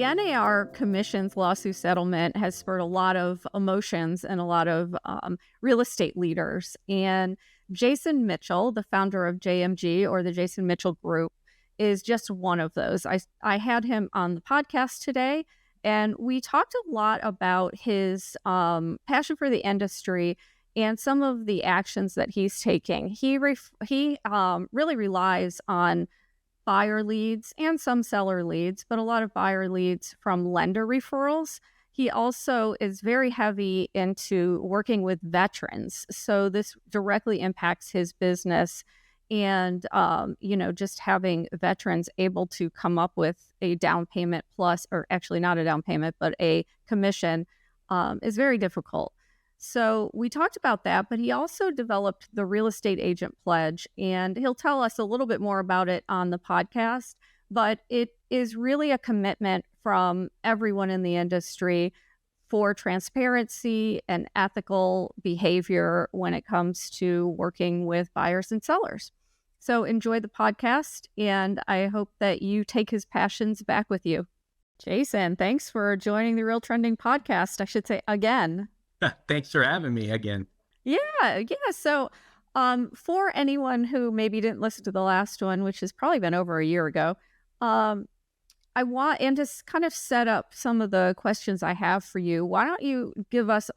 The NAR Commission's lawsuit settlement has spurred a lot of emotions and a lot of real estate leaders. And Jason Mitchell, the founder of JMG or the Jason Mitchell Group, is just one of those. I had him on the podcast today, and we talked a lot about his passion for the industry and some of the actions that he's taking. He really relies on buyer leads and some seller leads, but a lot of buyer leads from lender referrals. He also is very heavy into working with veterans. So this directly impacts his business. And, just having veterans able to come up with a down payment plus, or actually not a down payment, but a commission is very difficult. So we talked about that, but he also developed the real estate agent pledge, and he'll tell us a little bit more about it on the podcast. But it is really a commitment from everyone in the industry for transparency and ethical behavior when it comes to working with buyers and sellers. So enjoy the podcast, and I hope that you take his passions back with you. Jason, thanks for joining the RealTrending podcast, I should say again. Thanks for having me again. Yeah. So for anyone who maybe didn't listen to the last one, which has probably been over a year ago, I want, and to kind of set up some of the questions I have for you, why don't you give us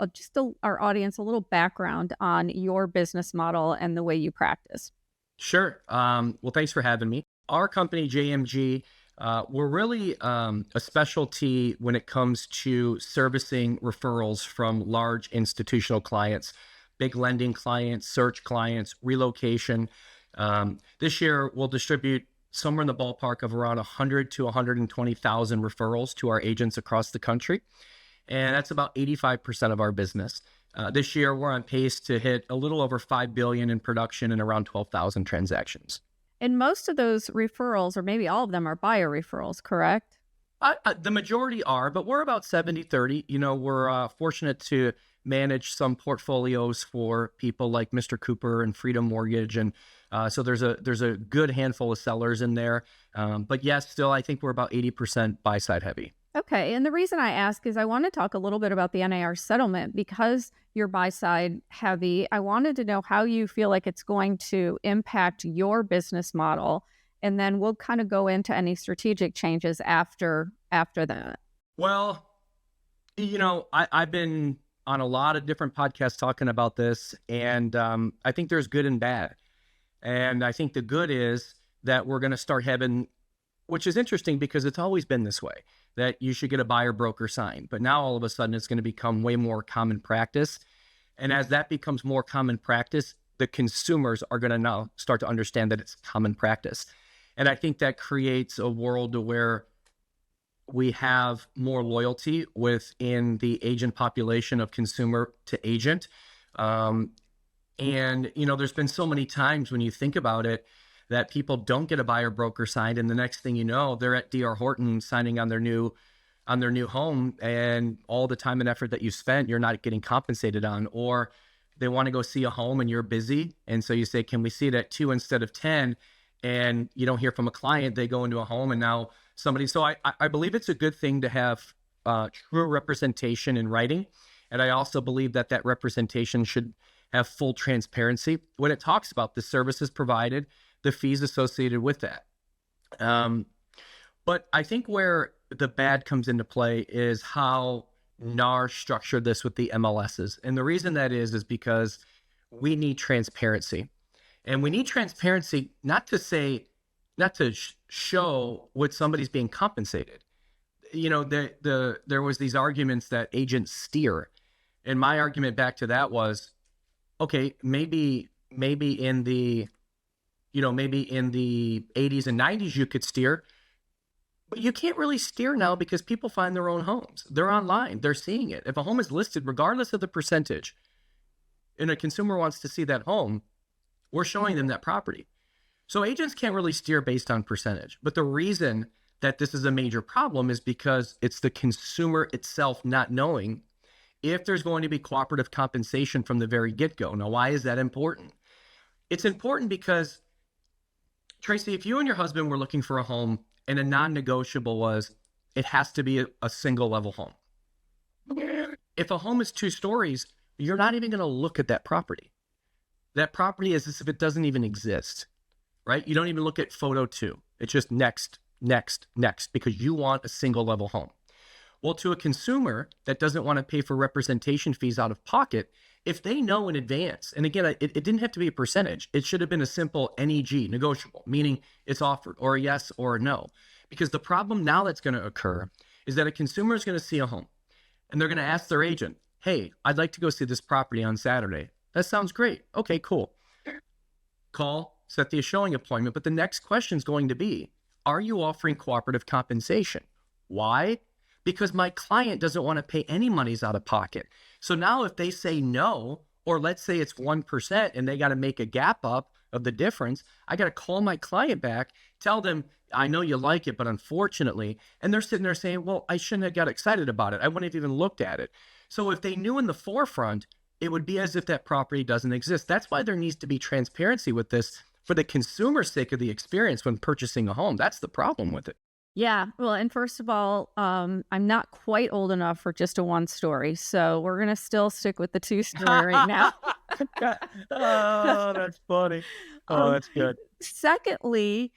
our audience a little background on your business model and the way you practice? Sure. Well, thanks for having me. Our company, JMG, we're really a specialty when it comes to servicing referrals from large institutional clients, big lending clients, search clients, relocation. This year, we'll distribute somewhere in the ballpark of around 100 to 120,000 referrals to our agents across the country. And that's about 85% of our business. This year, we're on pace to hit a little over $5 billion in production and around 12,000 transactions. And most of those referrals, or maybe all of them, are buyer referrals, correct? The majority are, but we're about 70-30. We're fortunate to manage some portfolios for people like Mr. Cooper and Freedom Mortgage. And so there's a good handful of sellers in there. But yes, still, I think we're about 80% buy-side heavy. Okay. And the reason I ask is I want to talk a little bit about the NAR settlement because you're buy-side heavy. I wanted to know how you feel like it's going to impact your business model. And then we'll kind of go into any strategic changes after that. Well, I've been on a lot of different podcasts talking about this, and I think there's good and bad. And I think the good is that we're going to start having, which is interesting because it's always been this way, that you should get a buyer broker sign. But now all of a sudden it's going to become way more common practice. And as that becomes more common practice, the consumers are going to now start to understand that it's common practice. And I think that creates a world where we have more loyalty within the agent population of consumer to agent. There's been so many times when you think about it that people don't get a buyer broker signed, and the next thing you know, they're at D.R. Horton signing on their new home, and all the time and effort that you spent, you're not getting compensated on. Or they want to go see a home and you're busy, and so you say, can we see it at 2 instead of 10? And you don't hear from a client. They go into a home and now somebody. So I believe it's a good thing to have true representation in writing. And I also believe that representation should have full transparency when it talks about the services provided, the fees associated with that. But I think where the bad comes into play is how NAR structured this with the MLSs. And the reason that is because we need transparency. And we need transparency not to show what somebody's being compensated. There was these arguments that agents steer. And my argument back to that was, okay, maybe in the 80s and 90s you could steer, but you can't really steer now because people find their own homes. They're online, they're seeing it. If a home is listed, regardless of the percentage, and a consumer wants to see that home, we're showing them that property. So agents can't really steer based on percentage. But the reason that this is a major problem is because it's the consumer itself not knowing if there's going to be cooperative compensation from the very get-go. Now, why is that important? It's important because, Tracy, if you and your husband were looking for a home and a non-negotiable was it has to be a single level home. If a home is 2 stories, you're not even going to look at that property. That property is as if it doesn't even exist, right? You don't even look at photo 2. It's just next, next, next, because you want a single level home. Well, to a consumer that doesn't want to pay for representation fees out of pocket, if they know in advance, and again, it didn't have to be a percentage. It should have been a simple NEG, negotiable, meaning it's offered, or a yes or a no. Because the problem now that's going to occur is that a consumer is going to see a home and they're going to ask their agent, hey, I'd like to go see this property on Saturday. That sounds great. Okay, cool. Call, set the showing appointment. But the next question is going to be, are you offering cooperative compensation? Why? Because my client doesn't want to pay any monies out of pocket. So now if they say no, or let's say it's 1% and they got to make a gap up of the difference, I got to call my client back, tell them, I know you like it, but unfortunately, and they're sitting there saying, well, I shouldn't have got excited about it. I wouldn't have even looked at it. So if they knew in the forefront, it would be as if that property doesn't exist. That's why there needs to be transparency with this for the consumer's sake of the experience when purchasing a home. That's the problem with it. Yeah. Well, and first of all, I'm not quite old enough for just a 1-story. So we're going to still stick with the 2-story right now. Oh, that's funny. Oh, that's good. Secondly,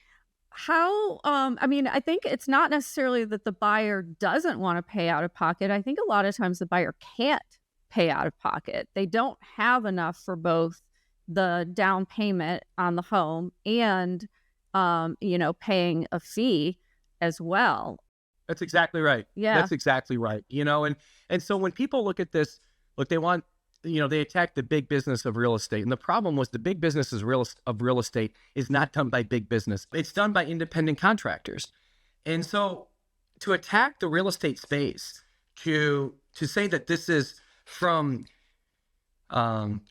I think it's not necessarily that the buyer doesn't want to pay out of pocket. I think a lot of times the buyer can't pay out of pocket. They don't have enough for both the down payment on the home and, paying a fee as well. That's exactly right. Yeah. That's exactly right. And so when people look at this, look, they want, they attack the big business of real estate. And the problem was the big business of real estate is not done by big business. It's done by independent contractors. And so to attack the real estate space, to say that this is from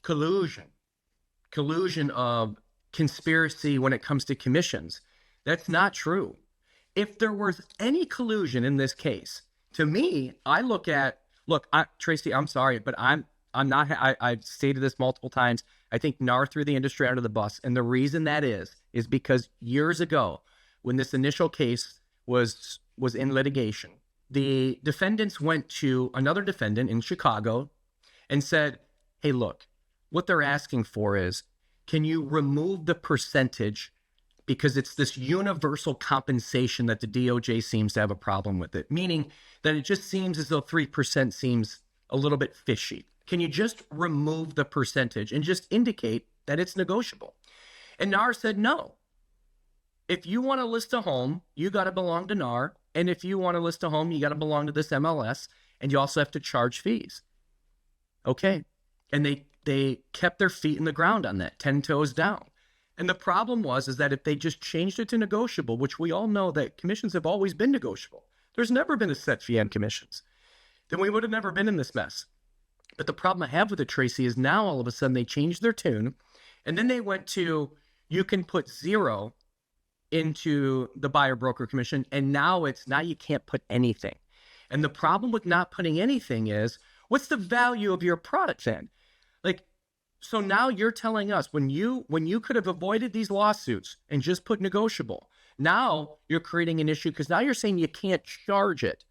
collusion of conspiracy when it comes to commissions, that's not true. If there was any collusion in this case, to me, Tracy, I'm sorry, but I'm not, I've stated this multiple times. I think NAR threw the industry under the bus. And the reason that is because years ago, when this initial case was in litigation, the defendants went to another defendant in Chicago and said, hey, look, what they're asking for is, can you remove the percentage, because it's this universal compensation that the DOJ seems to have a problem with it, meaning that it just seems as though 3% seems a little bit fishy. Can you just remove the percentage and just indicate that it's negotiable? And NAR said, no. If you want to list a home, you got to belong to NAR. And if you want to list a home, you got to belong to this MLS, and you also have to charge fees. Okay. And they kept their feet in the ground on that, 10 toes down. And the problem is that if they just changed it to negotiable, which we all know that commissions have always been negotiable, there's never been a set fee on commissions, then we would have never been in this mess. But the problem I have with it, Tracy, is now all of a sudden they changed their tune, and then they went to, you can put 0 into the buyer broker commission, and now you can't put anything. And the problem with not putting anything is, what's the value of your product then? So now you're telling us when you could have avoided these lawsuits and just put negotiable, now you're creating an issue because now you're saying you can't charge it.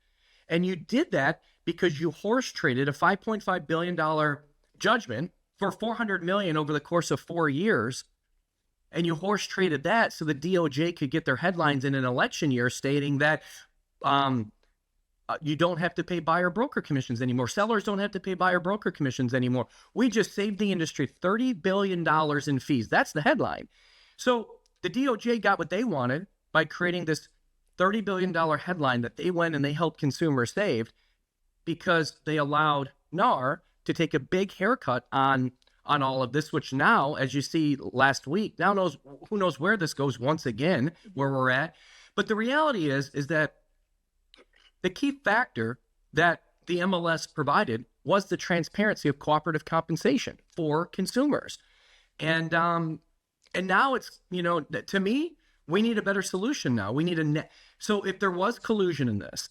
And you did that because you horse traded a $5.5 billion judgment for $400 million over the course of 4 years. And you horse traded that so the DOJ could get their headlines in an election year stating that you don't have to pay buyer broker commissions anymore. Sellers don't have to pay buyer broker commissions anymore. We just saved the industry $30 billion in fees. That's the headline. So the DOJ got what they wanted by creating this $30 billion headline that they went and they helped consumers save, because they allowed NAR to take a big haircut on all of this, which now, as you see last week, who knows where this goes once again, where we're at. But the reality is that the key factor that the MLS provided was the transparency of cooperative compensation for consumers. And now it's, to me, we need a better solution now. We need so if there was collusion in this,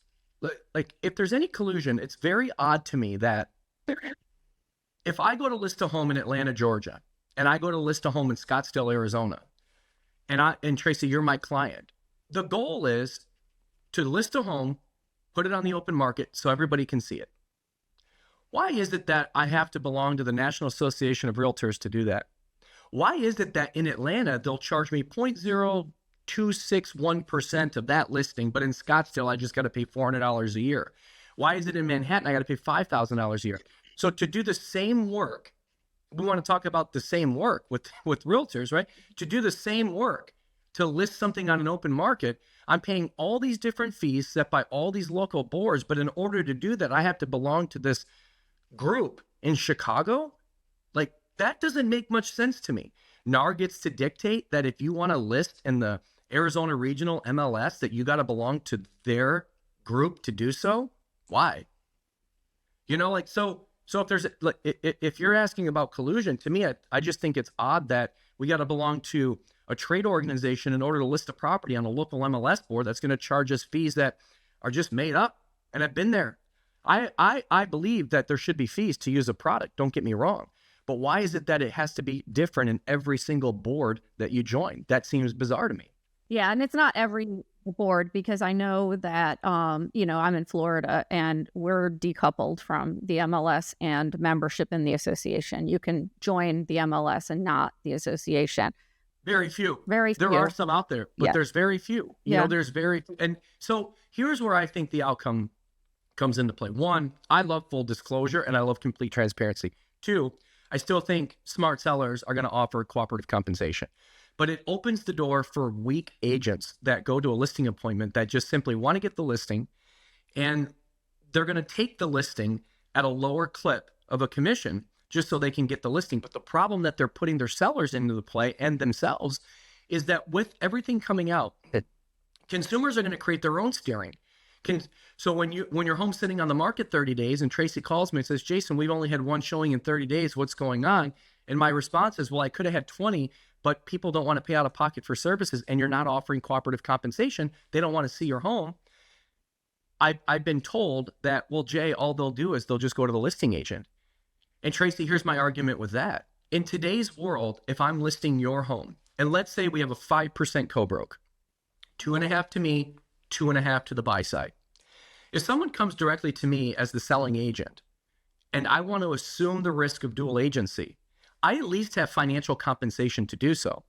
like if there's any collusion, it's very odd to me that if I go to list a home in Atlanta, Georgia, and I go to list a home in Scottsdale, Arizona, and Tracy, you're my client, the goal is to list a home put it on the open market so everybody can see it. Why is it that I have to belong to the National Association of Realtors to do that? Why is it that in Atlanta, they'll charge me 0.0261% of that listing, but in Scottsdale, I just got to pay $400 a year? Why is it in Manhattan, I got to pay $5,000 a year? So to do the same work, we want to talk about the same work with realtors, right? To do the same work, to list something on an open market, I'm paying all these different fees set by all these local boards. But in order to do that, I have to belong to this group in Chicago. Like, that doesn't make much sense to me. NAR gets to dictate that if you want to list in the Arizona Regional MLS, that you got to belong to their group to do so. Why? You know, like, so if there's, like, if you're asking about collusion, to me, I just think it's odd that we got to belong to a trade organization in order to list a property on a local MLS board that's going to charge us fees that are just made up. And I've been there. I believe that there should be fees to use a product. Don't get me wrong. But why is it that it has to be different in every single board that you join? That seems bizarre to me. Yeah, and it's not every board, because I know that, you know, I'm in Florida and we're decoupled from the MLS and membership in the association. You can join the MLS and not the association. Very few. Very few. There are some out there, but Yeah. there's very few. You Yeah. know, there's very, and so here's where I think the outcome comes into play. One, I love full disclosure and I love complete transparency. Two, I still think smart sellers are going to offer cooperative compensation. But it opens the door for weak agents that go to a listing appointment that just simply want to get the listing, and they're going to take the listing at a lower clip of a commission just so they can get the listing. But the problem that they're putting their sellers into the play and themselves is that with everything coming out, consumers are going to create their own steering. So when your home's sitting on the market 30 days and Tracy calls me and says, Jason, we've only had one showing in 30 days. What's going on? And my response is, well, I could have had 20, but people don't want to pay out of pocket for services, and you're not offering cooperative compensation. They don't want to see your home. I've been told that, well, Jay, all they'll do is they'll just go to the listing agent. And Tracy, here's my argument with that. In today's world, if I'm listing your home, and let's say we have a 5% co-broke, 2.5 to me, 2.5 to the buy side. If someone comes directly to me as the selling agent, and I want to assume the risk of dual agency, I at least have financial compensation to do so.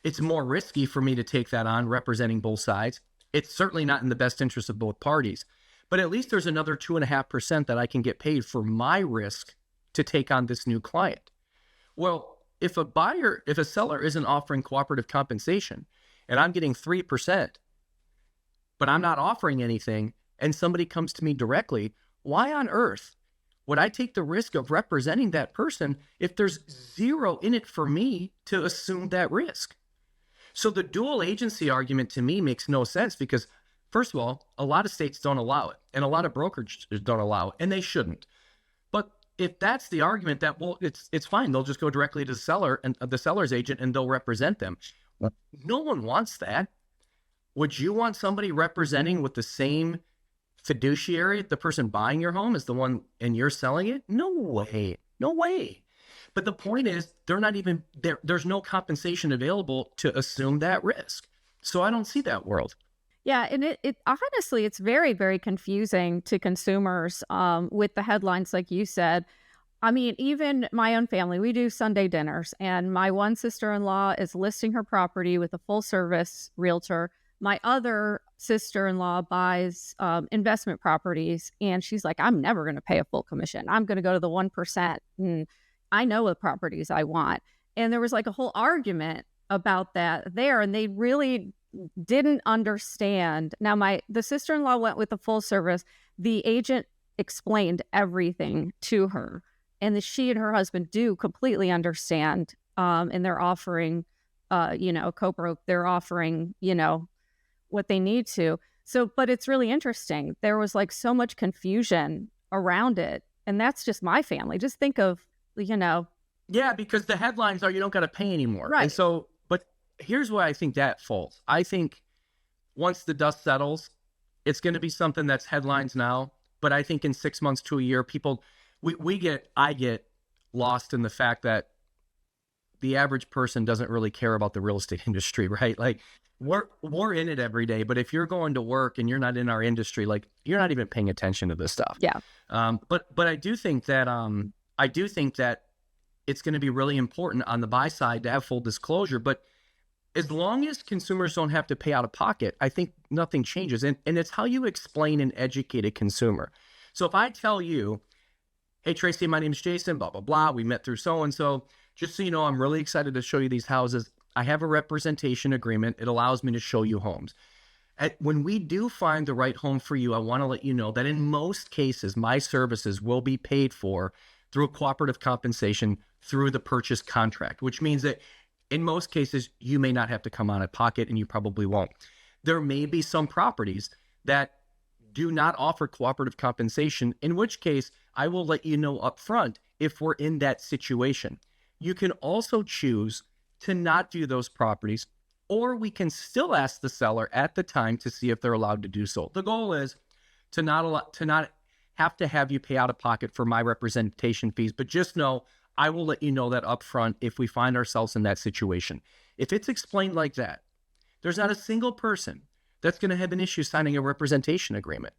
It's more risky for me to take that on representing both sides. It's certainly not in the best interest of both parties, but at least there's another 2.5% that I can get paid for my risk to take on this new client. Well, if a seller isn't offering cooperative compensation and I'm getting 3%, but I'm not offering anything, and somebody comes to me directly, why on earth would I take the risk of representing that person if there's zero in it for me to assume that risk? So the dual agency argument to me makes no sense because, first of all, a lot of states don't allow it, and a lot of brokerages don't allow it, and they shouldn't. But if that's the argument that, well, it's fine, they'll just go directly to the seller and the seller's agent and they'll represent them. No one wants that. Would you want somebody representing with the same fiduciary, the person buying your home is the one and you're selling it? No way. No way. But the point is, they're not even there. There's no compensation available to assume that risk. So I don't see that world. Yeah, and it honestly, it's very, very confusing to consumers with the headlines, like you said. I mean, even my own family, we do Sunday dinners, and my one sister-in-law is listing her property with a full-service realtor. My other sister-in-law buys investment properties, and she's like, I'm never going to pay a full commission. I'm going to go to the 1%. And I know what properties I want. And there was like a whole argument about that there, and they really didn't understand. Now, the sister-in-law went with the full service. The agent explained everything to her, and she and her husband do completely understand. And they're offering, co-broke. They're offering, what they need to. So, but it's really interesting. There was like so much confusion around it, and that's just my family. Just think of, Yeah, because the headlines are you don't got to pay anymore. Right. And so, but here's why I think that falls. I think once the dust settles, it's going to be something that's headlines now. But I think in 6 months to a year, I get lost in the fact that the average person doesn't really care about the real estate industry, right? Like we're in it every day, but if you're going to work and you're not in our industry, like you're not even paying attention to this stuff. Yeah. But I do think that it's going to be really important on the buy side to have full disclosure. But as long as consumers don't have to pay out of pocket, I think nothing changes. And it's how you explain and educate a consumer. So if I tell you, hey, Tracy, my name is Jason, blah, blah, blah. We met through so-and-so. Just so you know, I'm really excited to show you these houses. I have a representation agreement. It allows me to show you homes. When we do find the right home for you, I want to let you know that in most cases, my services will be paid for through a cooperative compensation through the purchase contract, which means that in most cases, you may not have to come out of pocket, and you probably won't. There may be some properties that do not offer cooperative compensation, in which case I will let you know up front if we're in that situation. You can also choose to not view those properties, or we can still ask the seller at the time to see if they're allowed to do so. The goal is to not have to have you pay out of pocket for my representation fees, but just know I will let you know that up front if we find ourselves in that situation. If it's explained like that, there's not a single person that's going to have an issue signing a representation agreement.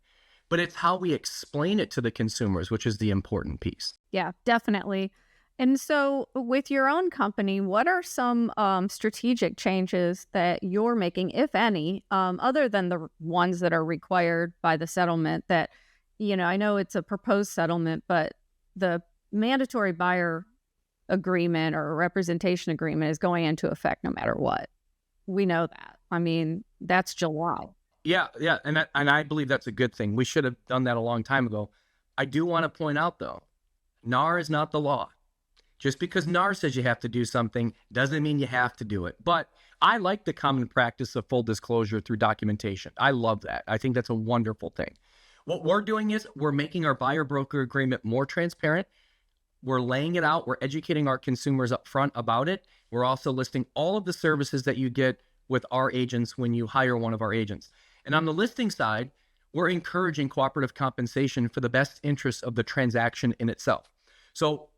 But it's how we explain it to the consumers, which is the important piece. Yeah, definitely. And so with your own company, what are some strategic changes that you're making, if any, other than the ones that are required by the settlement that, I know it's a proposed settlement, but the mandatory buyer agreement or representation agreement is going into effect no matter what. We know that. I mean, that's July. Yeah. And I believe that's a good thing. We should have done that a long time ago. I do want to point out, though, NAR is not the law. Just because NAR says you have to do something doesn't mean you have to do it. But I like the common practice of full disclosure through documentation. I love that. I think that's a wonderful thing. What we're doing is we're making our buyer broker agreement more transparent. We're laying it out. We're educating our consumers up front about it. We're also listing all of the services that you get with our agents when you hire one of our agents. And on the listing side, we're encouraging cooperative compensation for the best interests of the transaction in itself. So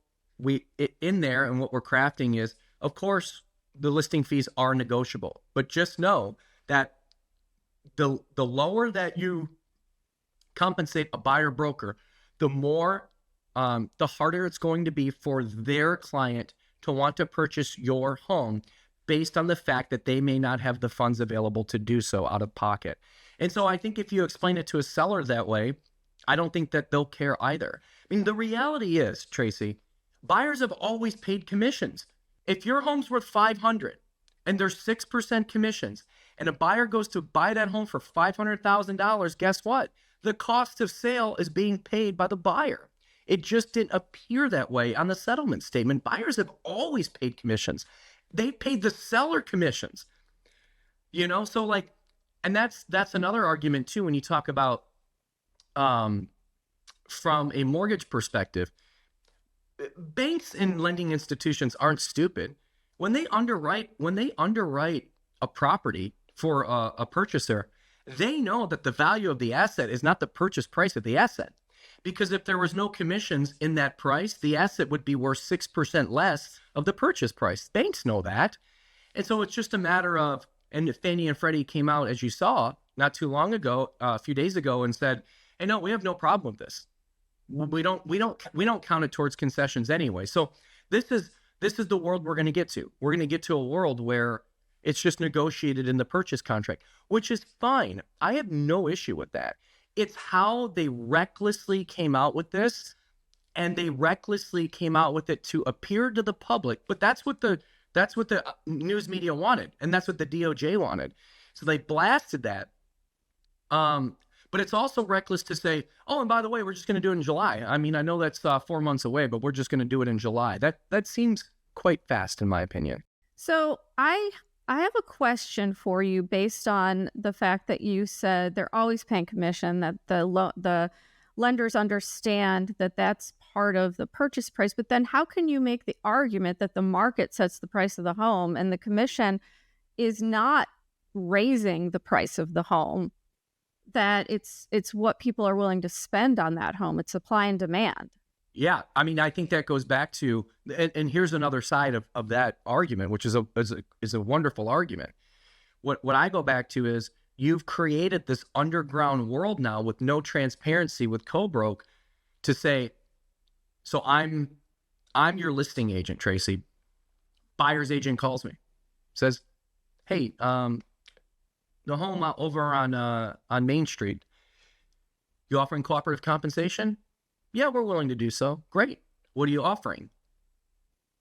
in there, and what we're crafting is, of course, the listing fees are negotiable, but just know that the lower that you compensate a buyer broker, the harder it's going to be for their client to want to purchase your home based on the fact that they may not have the funds available to do so out of pocket. And so I think if you explain it to a seller that way, I don't think that they'll care either. I mean, the reality is, Tracy, buyers have always paid commissions. If your home's worth $500,000 and there's 6% commissions, and a buyer goes to buy that home for $500,000, guess what? The cost of sale is being paid by the buyer. It just didn't appear that way on the settlement statement. Buyers have always paid commissions. They paid the seller commissions, so like, and that's another argument too, when you talk about, from a mortgage perspective, banks and lending institutions aren't stupid. When they underwrite a property for a purchaser, they know that the value of the asset is not the purchase price of the asset. Because if there was no commissions in that price, the asset would be worth 6% less of the purchase price. Banks know that. And so it's just a matter of, and Fannie and Freddie came out, as you saw, not too long ago, a few days ago, and said, hey, no, we have no problem with this. We don't count it towards concessions anyway. So this is the world we're going to get to. We're going to get to a world where it's just negotiated in the purchase contract, which is fine. I have no issue with that. It's how they recklessly came out with this, and they recklessly came out with it to appear to the public. But that's what the news media wanted, and that's what the DOJ wanted. So they blasted that. But it's also reckless to say, oh, and by the way, we're just going to do it in July. I mean, I know that's 4 months away, but we're just going to do it in July. That seems quite fast, in my opinion. So I have a question for you based on the fact that you said they're always paying commission, that the lenders understand that that's part of the purchase price. But then how can you make the argument that the market sets the price of the home and the commission is not raising the price of the home, that it's what people are willing to spend on that home? It's supply and demand. Yeah, I mean, I think that goes back to, and here's another side of that argument, which is a wonderful argument. What I go back to is you've created this underground world now with no transparency with co-broke to say, so I'm your listing agent, Tracy. Buyer's agent calls me, says, hey, the home over on Main Street, you offering cooperative compensation? Yeah, we're willing to do so. Great. What are you offering?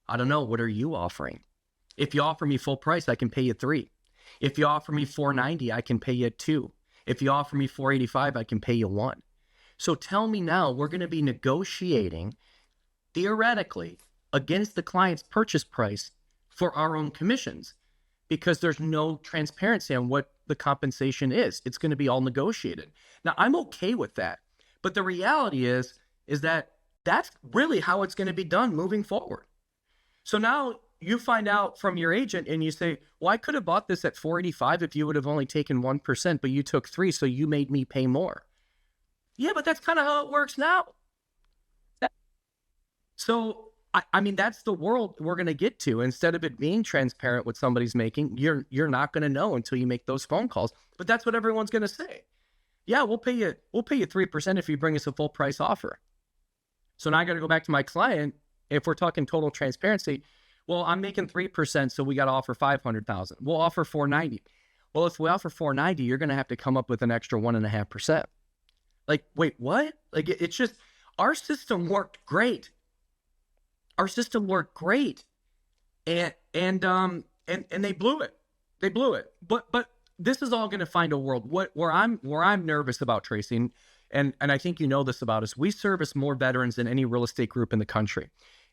I don't know. What are you offering? If you offer me full price, I can pay you $3. If you offer me $490, I can pay you $2. If you offer me $485, I can pay you $1. So tell me now, we're going to be negotiating theoretically against the client's purchase price for our own commissions because there's no transparency on what the compensation is. It's going to be all negotiated. Now, I'm okay with that. But the reality is that that's really how it's going to be done moving forward. So now you find out from your agent and you say, well, I could have bought this at $485 if you would have only taken 1%, but you took 3, so you made me pay more. Yeah, but that's kind of how it works now. So, I mean, that's the world we're going to get to. Instead of it being transparent what somebody's making, you're not going to know until you make those phone calls. But that's what everyone's going to say. Yeah, we'll pay you 3% if you bring us a full price offer. So now I got to go back to my client. If we're talking total transparency, well, I'm making 3%, so we got to offer $500,000. We'll offer $490. Well, if we offer $490, you're going to have to come up with an extra 1.5%. Like, wait, what? Like, it's just, our system worked great. Our system worked great, and they blew it. They blew it. But this is all going to find a world. Where I'm nervous about, Tracy, and I think you know this about us. We service more veterans than any real estate group in the country,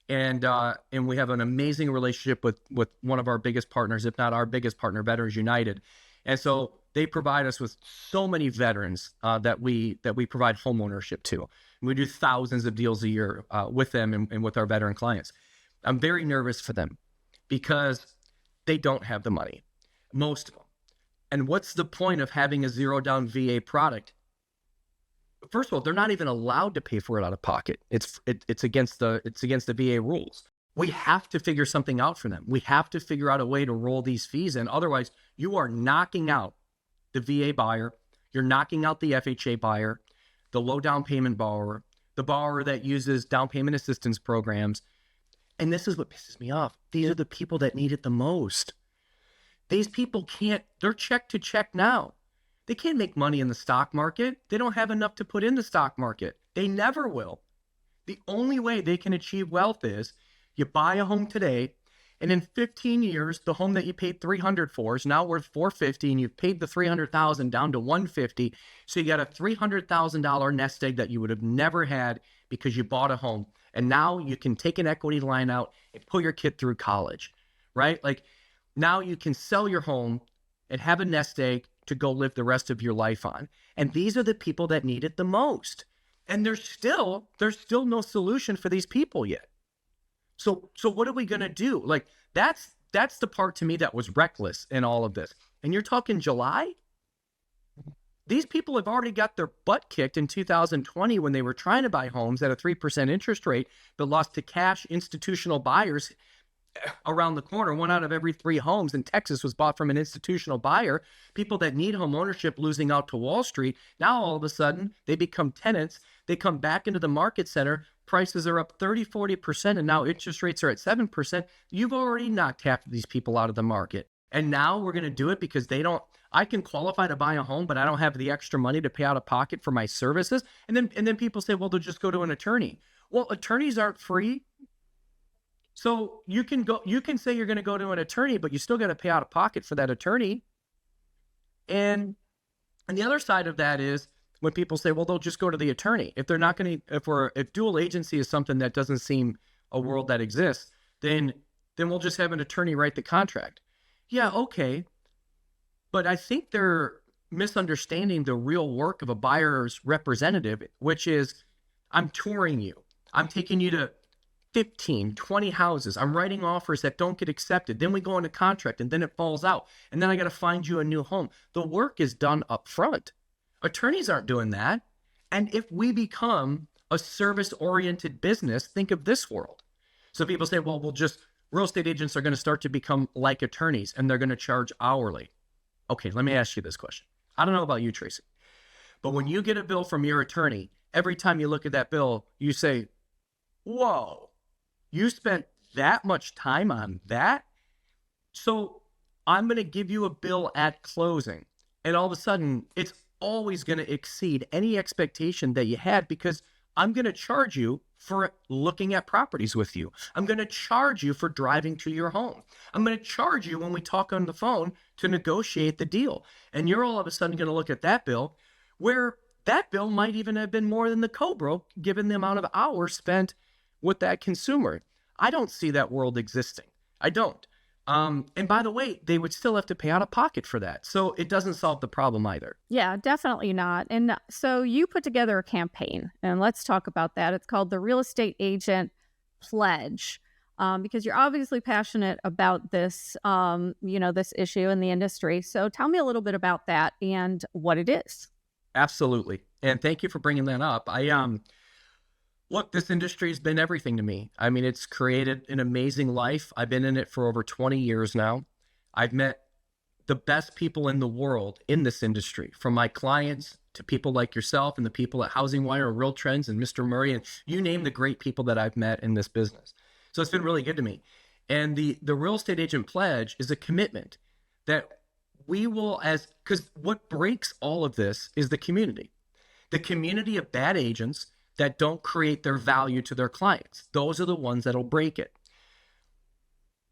and we have an amazing relationship with one of our biggest partners, if not our biggest partner, Veterans United, and so they provide us with so many veterans that we provide home ownership to. We do thousands of deals a year with them and with our veteran clients. I'm very nervous for them because they don't have the money, most of them. And what's the point of having a zero down VA product? First of all, they're not even allowed to pay for it out of pocket. It's against the VA rules. We have to figure something out for them. We have to figure out a way to roll these fees in. Otherwise, you are knocking out the VA buyer. You're knocking out the FHA buyer, the low down payment borrower, the borrower that uses down payment assistance programs. And this is what pisses me off. These are the people that need it the most. These people they're check to check now. They can't make money in the stock market. They don't have enough to put in the stock market. They never will. The only way they can achieve wealth is you buy a home today, and in 15 years, the home that you paid $300 for is now worth $450, and you've paid the $300,000 down to $150. So you got a $300,000 nest egg that you would have never had because you bought a home. And now you can take an equity line out and put your kid through college, right? Like now you can sell your home and have a nest egg to go live the rest of your life on. And these are the people that need it the most. And there's still no solution for these people yet. So what are we going to do? Like that's the part to me that was reckless in all of this. And you're talking July? These people have already got their butt kicked in 2020 when they were trying to buy homes at a 3% interest rate, but lost to cash institutional buyers around the corner. 1 out of every 3 homes in Texas was bought from an institutional buyer. People that need home ownership losing out to Wall Street. Now, all of a sudden, they become tenants. They come back into the market center. Prices are up 30, 40%, and now interest rates are at 7%. You've already knocked half of these people out of the market. And now we're going to do it because I can qualify to buy a home, but I don't have the extra money to pay out of pocket for my services. And then people say, well, they'll just go to an attorney. Well, attorneys aren't free. So you can say you're going to go to an attorney, but you still got to pay out of pocket for that attorney. And the other side of that is when people say, well, they'll just go to the attorney. If they're not going to, if dual agency is something that doesn't seem a world that exists, then we'll just have an attorney write the contract. Yeah, okay. But I think they're misunderstanding the real work of a buyer's representative, which is I'm touring you. I'm taking you to 15, 20 houses. I'm writing offers that don't get accepted. Then we go into contract and then it falls out. And then I got to find you a new home. The work is done up front. Attorneys aren't doing that. And if we become a service-oriented business, think of this world. So people say, well, real estate agents are going to start to become like attorneys and they're going to charge hourly. Okay, let me ask you this question. I don't know about you, Tracy, but when you get a bill from your attorney, every time you look at that bill, you say, whoa, you spent that much time on that? So I'm going to give you a bill at closing. And all of a sudden, it's always going to exceed any expectation that you had because I'm going to charge you for looking at properties with you. I'm going to charge you for driving to your home. I'm going to charge you when we talk on the phone to negotiate the deal. And you're all of a sudden going to look at that bill where that bill might even have been more than the co-broke given the amount of hours spent with that consumer. I don't see that world existing. I don't. And by the way, they would still have to pay out of pocket for that. So it doesn't solve the problem either. Yeah, definitely not. And so you put together a campaign, and let's talk about that. It's called the Real Estate Agent Pledge, because you're obviously passionate about this, this issue in the industry. So tell me a little bit about that and what it is. Absolutely. And thank you for bringing that up. Look, this industry has been everything to me. I mean, it's created an amazing life. I've been in it for over 20 years now. I've met the best people in the world in this industry, from my clients to people like yourself and the people at HousingWire, RealTrends, and Mr. Murray, and you name the great people that I've met in this business. So it's been really good to me. And the Real Estate Agent Pledge is a commitment that we will, because what breaks all of this is the community of bad agents that don't create their value to their clients. Those are the ones that'll break it.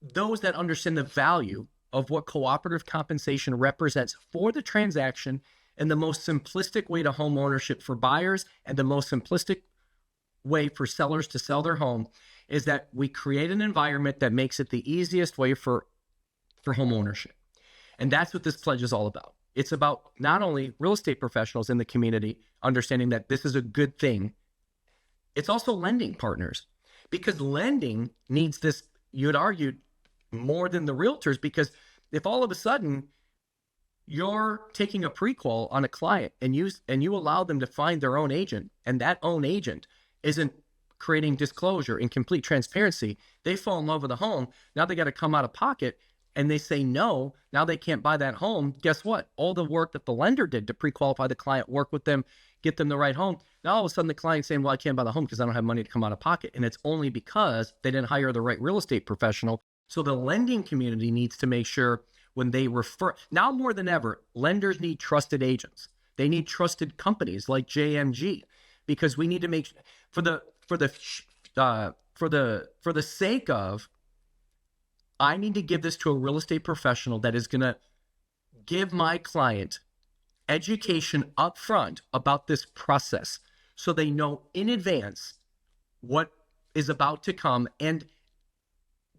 Those that understand the value of what cooperative compensation represents for the transaction and the most simplistic way to home ownership for buyers and the most simplistic way for sellers to sell their home is that we create an environment that makes it the easiest way for home ownership. And that's what this pledge is all about. It's about not only real estate professionals in the community understanding that this is a good thing, it's also lending partners, because lending needs this, you'd argue, more than the realtors, because if all of a sudden you're taking a pre-qual on a client and you allow them to find their own agent, and that own agent isn't creating disclosure and complete transparency, they fall in love with a home. Now they got to come out of pocket and they say no. Now they can't buy that home. Guess what? All the work that the lender did to pre-qualify the client, work with them, get them the right home. Now all of a sudden the client's saying, well, I can't buy the home because I don't have money to come out of pocket. And it's only because they didn't hire the right real estate professional. So the lending community needs to make sure when they refer, now more than ever, lenders need trusted agents. They need trusted companies like JMG, because we need to make, for the sake of, I need to give this to a real estate professional that is going to give my client education up front about this process so they know in advance what is about to come, and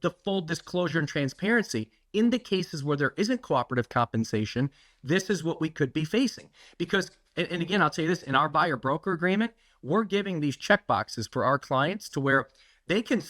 the full disclosure and transparency in the cases where there isn't cooperative compensation. This is what we could be facing. Because, and again, I'll tell you this, in our buyer broker agreement, we're giving these check boxes for our clients to where they can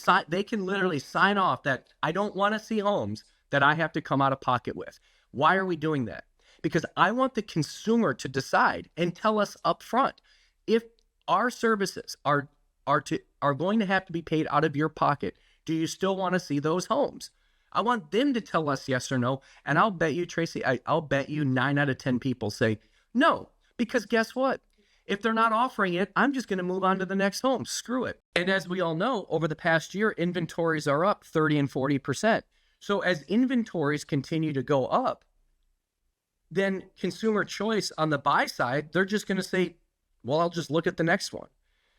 literally sign off that I don't want to see homes that I have to come out of pocket with. Why are we doing that? Because I want the consumer to decide and tell us up front if our services are going to have to be paid out of your pocket. Do you still want to see those homes? I want them to tell us yes or no. And I'll bet you, Tracy, I'll bet you 9 out of 10 people say no, because guess what? If they're not offering it, I'm just going to move on to the next home. Screw it. And as we all know, over the past year, inventories are up 30 and 40%. So as inventories continue to go up, then consumer choice on the buy side, they're just going to say, well, I'll just look at the next one.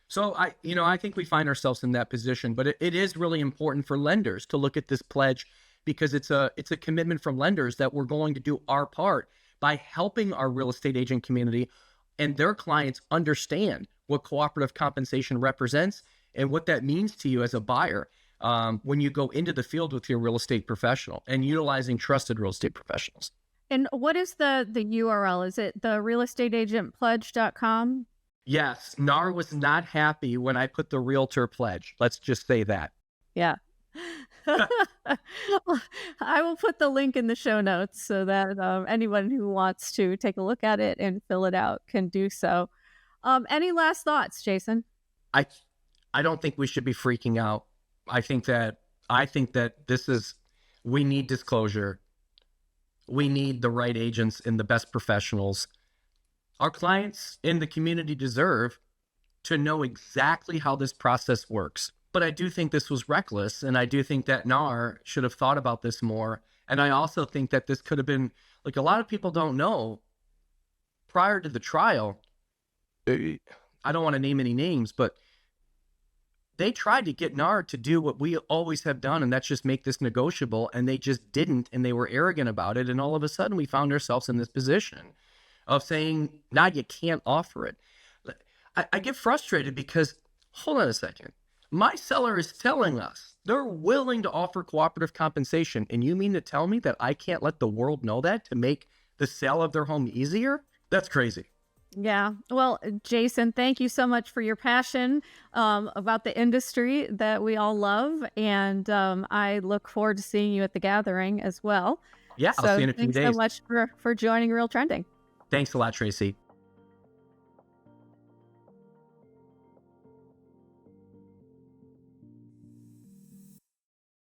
So I think we find ourselves in that position, but it is really important for lenders to look at this pledge, because it's a commitment from lenders that we're going to do our part by helping our real estate agent community and their clients understand what cooperative compensation represents and what that means to you as a buyer when you go into the field with your real estate professional and utilizing trusted real estate professionals. And what is the URL? Is it the realestateagentpledge.com? Yes. NAR was not happy when I put the realtor pledge. Let's just say that. Yeah. I will put the link in the show notes so that anyone who wants to take a look at it and fill it out can do so. Any last thoughts, Jason? I I don't think we should be freaking out. I think that this is, we need disclosure. We need the right agents and the best professionals. Our clients in the community deserve to know exactly how this process works. But I do think this was reckless, and I do think that NAR should have thought about this more. And I also think that this could have been, like, a lot of people don't know, prior to the trial, I don't want to name any names, but they tried to get NAR to do what we always have done, and that's just make this negotiable, and they just didn't, and they were arrogant about it. And all of a sudden, we found ourselves in this position of saying, "Now you can't offer it." I get frustrated because, hold on a second, my seller is telling us they're willing to offer cooperative compensation, and you mean to tell me that I can't let the world know that to make the sale of their home easier? That's crazy. Yeah. Well, Jason, thank you so much for your passion about the industry that we all love. And I look forward to seeing you at the gathering as well. Yeah, I'll see So you in a few thanks so days. much for joining Real Trending. Thanks a lot, Tracy.